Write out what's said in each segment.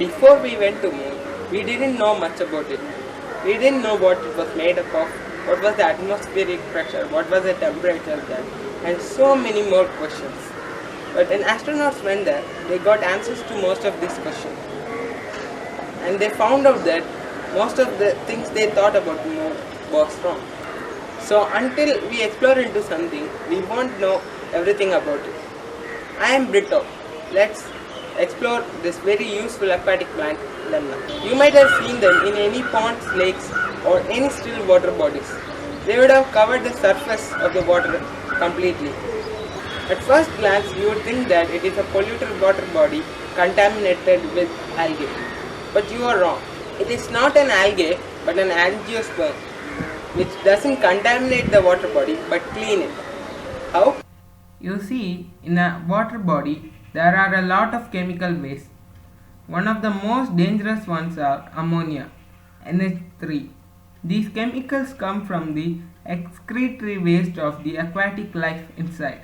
Before we went to moon, we didn't know much about it. We didn't know what it was made up of, what was the atmospheric pressure, what was the temperature there, and so many more questions. But when astronauts went there, they got answers to most of these questions. And they found out that most of the things they thought about the moon was wrong. So until we explore into something, we won't know everything about it. I am Brito. Let's explore this very useful aquatic plant, Lemna. You might have seen them in any ponds, lakes, or any still water bodies. They would have covered the surface of the water completely. At first glance, you would think that it is a polluted water body contaminated with algae. But you are wrong. It is not an algae, but an angiosperm, which doesn't contaminate the water body, but clean it. How? You see, in a water body, there are a lot of chemical waste. One of the most dangerous ones are ammonia, NH3. These chemicals come from the excretory waste of the aquatic life inside.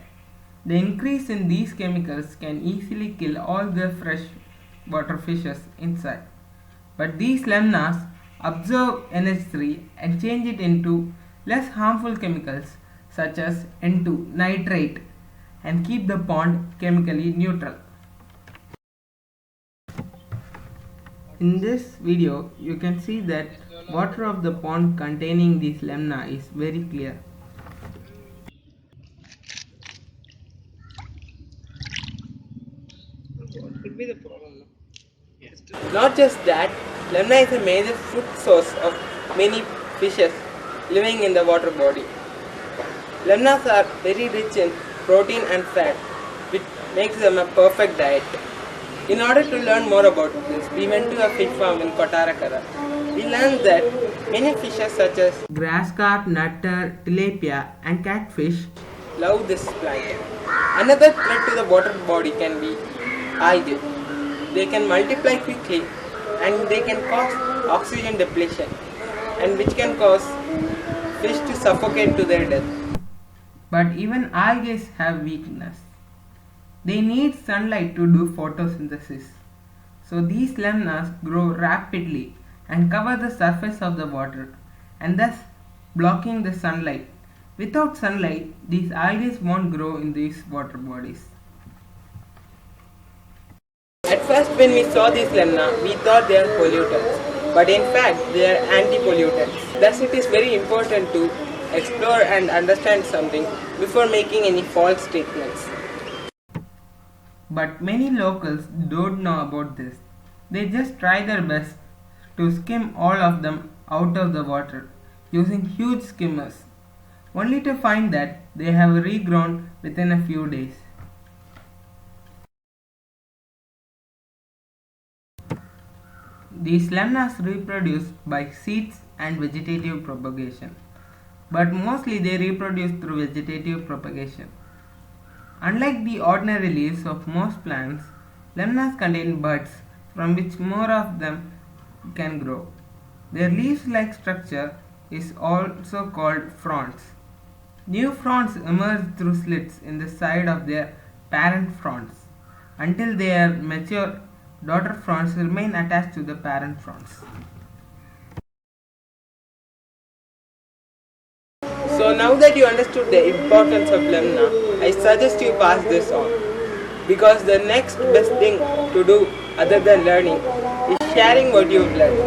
The increase in these chemicals can easily kill all the fresh water fishes inside. But these lemnas absorb NH3 and change it into less harmful chemicals such as N2 nitrate and keep the pond chemically neutral. In this video, you can see that water of the pond containing these lemna is very clear. What could be the problem? Not just that, lemna is a major food source of many fishes living in the water body. Lemnas are very rich in protein and fat, which makes them a perfect diet. In order to learn more about this, we went to a fish farm in Kottarakara. We learned that many fishes such as Grass carp, nutter, tilapia and catfish love this plant. Another threat to the water body can be algae. They can multiply quickly and they can cause oxygen depletion, and which can cause fish to suffocate to their death. But even algae have weakness. They need sunlight to do photosynthesis. So these lemnas grow rapidly and cover the surface of the water and thus blocking the sunlight. Without sunlight, these algae won't grow in these water bodies. At first when we saw these lemna, we thought they are pollutants, but in fact they are anti-pollutants. Thus it is very important to explore and understand something before making any false statements. But many locals don't know about this. They just try their best to skim all of them out of the water using huge skimmers, only to find that they have regrown within a few days. These lemnas reproduce by seeds and vegetative propagation, but mostly they reproduce through vegetative propagation. Unlike the ordinary leaves of most plants, lemnas contain buds from which more of them can grow. Their leaf-like structure is also called fronds. New fronds emerge through slits in the side of their parent fronds. Until they are mature, daughter fronds remain attached to the parent fronds. So now that you understood the importance of lemna, I suggest you pass this on, because the next best thing to do other than learning is sharing what you've learned.